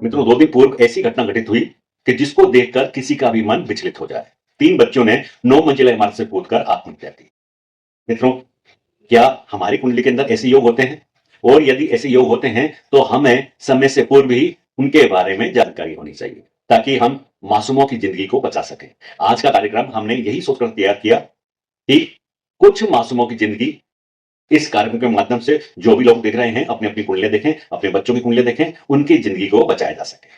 मित्रों, 2 दिन पूर्व ऐसी घटना घटित हुई कि जिसको देखकर किसी का भी मन विचलित हो जाए। 3 बच्चों ने 9 मंजिला इमारत से कूदकर आत्महत्या की। मित्रों, क्या हमारी कुंडली के अंदर ऐसे योग होते हैं? और यदि ऐसे योग होते हैं तो हमें समय से पूर्व ही उनके बारे में जानकारी होनी चाहिए ताकि हम मासूमों की जिंदगी को बचा सकें। आज का कार्यक्रम हमने यही सोचकर तैयार किया कि कुछ मासूमों की जिंदगी इस कार्यक्रम के माध्यम से जो भी लोग देख रहे हैं अपनी अपनी कुंडलियां देखें, अपने बच्चों की कुंडलियां देखें, उनकी जिंदगी को बचाया जा सके।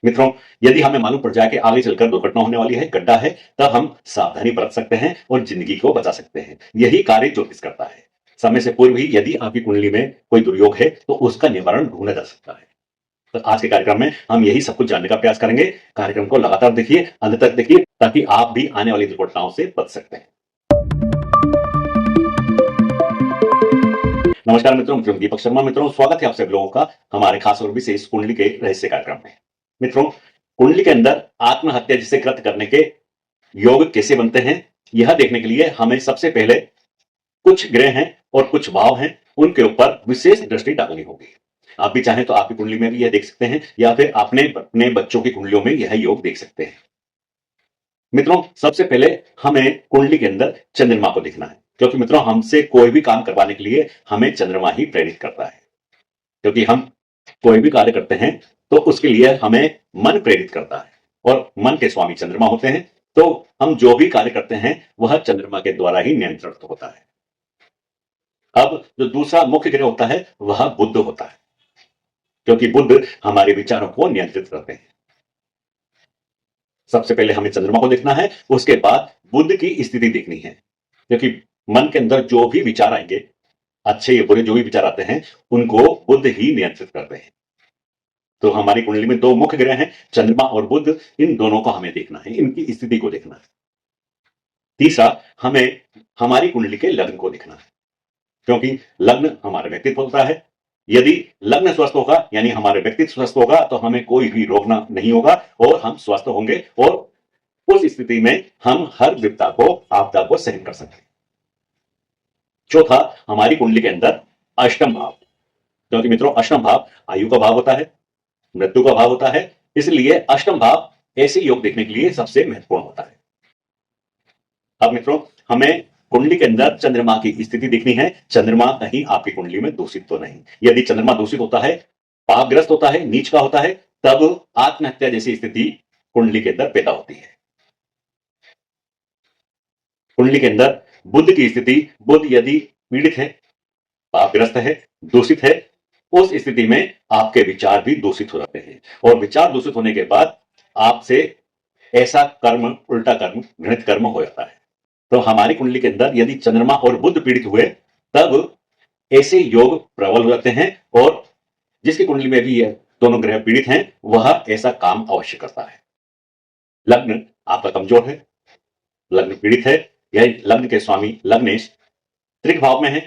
मित्रों, यदि हमें मालूम पड़ जाए कि आगे चलकर दुर्घटना होने वाली है, गड्ढा है, तब हम सावधानी बरत सकते हैं और जिंदगी को बचा सकते हैं। यही कार्य ज्योतिष करता है। समय से पूर्व ही यदि आपकी कुंडली में कोई दुर्योग है तो उसका निवारण ढूंढा जा सकता है। तो आज के कार्यक्रम में हम यही सब कुछ जानने का प्रयास करेंगे। कार्यक्रम को लगातार देखिए, अंत तक देखिए, ताकि आप भी आने वाली दुर्घटनाओं से बच सकते हैं। नमस्कार मित्रों, दीपक शर्मा। मित्रों, स्वागत है आप सभी लोगों का हमारे खास और विशेष कुंडली के रहस्य कार्यक्रम में। मित्रों, कुंडली के अंदर आत्महत्या जैसे कृत्य करने के योग कैसे बनते हैं, यह देखने के लिए हमें सबसे पहले कुछ ग्रह हैं और कुछ भाव हैं, उनके ऊपर विशेष दृष्टि डालनी होगी। आप भी चाहें तो आपकी कुंडली में भी यह देख सकते हैं या फिर अपने बच्चों की कुंडलियों में यह योग देख सकते हैं। मित्रों, सबसे पहले हमें कुंडली के अंदर चंद्रमा को देखना है, क्योंकि मित्रों हमसे कोई भी काम करवाने के लिए हमें चंद्रमा ही प्रेरित करता है। क्योंकि हम कोई भी कार्य करते हैं तो उसके लिए हमें मन प्रेरित करता है और मन के स्वामी चंद्रमा होते हैं। तो हम जो भी कार्य करते हैं वह चंद्रमा के द्वारा ही नियंत्रित होता है। अब जो दूसरा मुख्य ग्रह होता है वह बुध होता है, क्योंकि बुध हमारे विचारों को नियंत्रित करते हैं। सबसे पहले हमें चंद्रमा को देखना है, उसके बाद बुध की स्थिति देखनी है, क्योंकि मन के अंदर जो भी विचार आएंगे, अच्छे या बुरे जो भी विचार आते हैं, उनको बुध ही नियंत्रित करते हैं। तो हमारी कुंडली में 2 मुख्य ग्रह हैं, चंद्रमा और बुध। इन दोनों को हमें देखना है, इनकी स्थिति को देखना है। तीसरा, हमें हमारी कुंडली के लग्न को देखना है, क्योंकि लग्न हमारा व्यक्तित्व होता है। यदि लग्न स्वस्थ होगा यानी हमारे व्यक्तित्व स्वस्थ होगा तो हमें कोई भी रोग नहीं होगा और हम स्वस्थ होंगे और उस स्थिति में हम हर विपदा को, आपदा को सहन कर सकते हैं। चौथा, हमारी कुंडली के अंदर अष्टम भाव, क्योंकि मित्रों अष्टम भाव आयु का भाव होता है, मृत्यु का भाव होता है, इसलिए अष्टम भाव ऐसे योग देखने के लिए सबसे महत्वपूर्ण होता है। अब मित्रों, हमें कुंडली के अंदर चंद्रमा की स्थिति देखनी है। चंद्रमा कहीं आपकी कुंडली में दूषित तो नहीं। यदि चंद्रमा दूषित होता है, पापग्रस्त होता है, नीच का होता है, तब आत्महत्या जैसी स्थिति कुंडली के अंदर पैदा होती है। कुंडली के अंदर बुध की स्थिति, बुध यदि पीड़ित है, पापग्रस्त है, दूषित है, उस स्थिति में आपके विचार भी दूषित हो जाते हैं और विचार दूषित होने के बाद आपसे ऐसा कर्म, उल्टा कर्म, घृणित कर्म हो जाता है। तो हमारी कुंडली के अंदर यदि चंद्रमा और बुध पीड़ित हुए तब ऐसे योग प्रबल हो जाते हैं और जिसकी कुंडली में भी ये दोनों ग्रह पीड़ित हैं वह ऐसा काम अवश्य करता है। लग्न आपका कमजोर है, लग्न पीड़ित है, यह लग्न के स्वामी लग्नेश त्रिक भाव में है,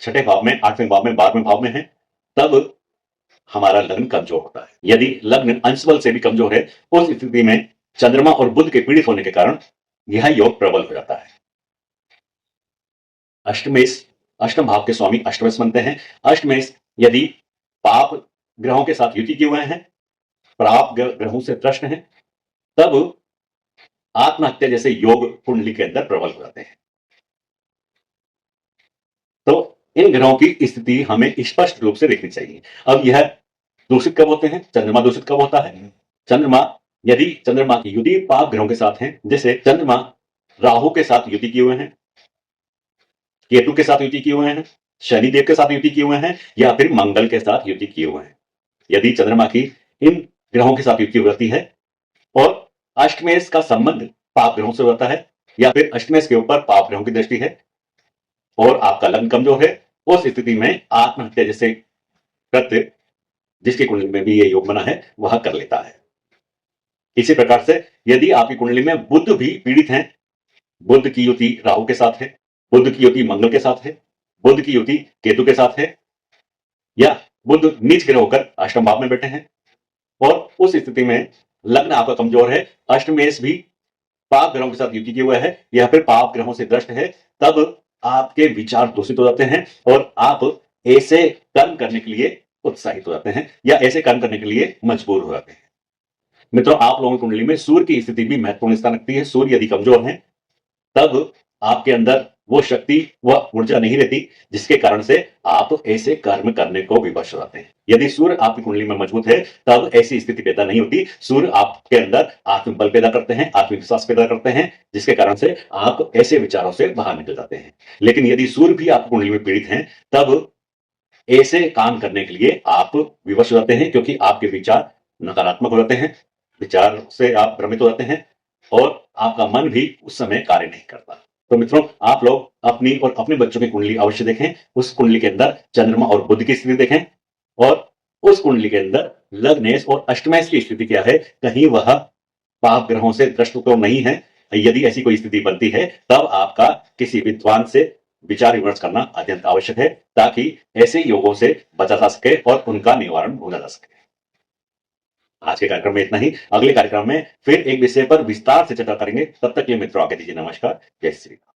6ठे भाव में, 8वें भाव में, 12वें भाव में है, तब हमारा लग्न कमजोर होता है। यदि लग्न अंशबल से भी कमजोर है, उस स्थिति में चंद्रमा और बुध के पीड़ित होने के कारण यह योग प्रबल हो जाता है। अष्टमेश, अष्टम भाव के स्वामी अष्टमेश बनते हैं। अष्टमेश यदि पाप ग्रहों के साथ युति किए हुए हैं, पाप ग्रहों से त्रस्त हैं, तब आत्महत्या जैसे योग कुंडली के अंदर प्रबल हो जाते हैं। तो इन ग्रहों की स्थिति हमें स्पष्ट रूप से देखनी चाहिए। अब यह दूषित कब होते हैं? चंद्रमा दूषित कब होता है? चंद्रमा यदि चंद्रमा की युति पाप ग्रहों के साथ है, जैसे चंद्रमा राहु के साथ युति किए हुए हैं, केतु के साथ युति किए हुए हैं, शनिदेव के साथ युति किए हुए हैं या फिर मंगल के साथ युति किए हुए हैं, यदि चंद्रमा की इन ग्रहों के साथ युति हो जाती है और अष्टमेश का संबंध पाप ग्रहों से होता है या फिर अष्टमेश के ऊपर पाप ग्रहों की दृष्टि है और आपका लग्न कमजोर है, उस स्थिति में आत्महत्या जैसे कृत्य जिसकी कुंडली में भी ये योग बना है वह कर लेता है। इसी प्रकार से यदि आपकी कुंडली में बुध भी पीड़ित हैं, बुध की युति राहु के साथ है, बुध की युति मंगल के साथ है, बुध की युति केतु के साथ है या बुध नीच ग्रह होकर अष्टम भाव में बैठे हैं और उस स्थिति में लग्न आपका कमजोर है, अष्टमेश भी पाप ग्रहों के साथ युति किए हुए है या फिर पाप ग्रहों से ग्रस्त है, तब आपके विचार दूषित हो जाते हैं और आप ऐसे कर्म करने के लिए उत्साहित हो जाते हैं या ऐसे काम करने के लिए मजबूर हो जाते हैं। मित्रों, आप लोगों की कुंडली में सूर्य की स्थिति भी महत्वपूर्ण स्थान रखती है। सूर्य यदि कमजोर है तब आपके अंदर वो शक्ति व ऊर्जा नहीं रहती जिसके कारण से आप ऐसे कर्म करने को विवश हो जाते हैं। यदि सूर्य आपकी कुंडली में मजबूत है तब ऐसी स्थिति पैदा नहीं होती। सूर्य आपके अंदर आत्मबल पैदा करते हैं, आत्मविश्वास पैदा करते हैं, जिसके कारण से आप ऐसे विचारों से बाहर निकल जाते हैं। लेकिन यदि सूर्य भी आपकी कुंडली में पीड़ित हैं तब ऐसे काम करने के लिए आप विवश हो जाते हैं, क्योंकि आपके विचार नकारात्मक हो जाते हैं, विचार से आप भ्रमित हो जाते हैं और आपका मन भी उस समय कार्य नहीं करता। तो मित्रों, आप लोग अपनी और अपने बच्चों की कुंडली अवश्य देखें। उस कुंडली के अंदर चंद्रमा और बुध की स्थिति देखें और उस कुंडली के अंदर लग्नेश और अष्टमेश की स्थिति क्या है, कहीं वह पाप ग्रहों से ग्रस्त तो नहीं है। यदि ऐसी कोई स्थिति बनती है तब आपका किसी विद्वान से विचार विमर्श करना अत्यंत आवश्यक है, ताकि ऐसे योगों से बचा जा सके और उनका निवारण ढूंढा जा सके। आज के कार्यक्रम में इतना ही। अगले कार्यक्रम में फिर एक विषय पर विस्तार से चर्चा करेंगे। तब तक के लिए मित्रों आगे दीजिए नमस्कार। जय श्री राम।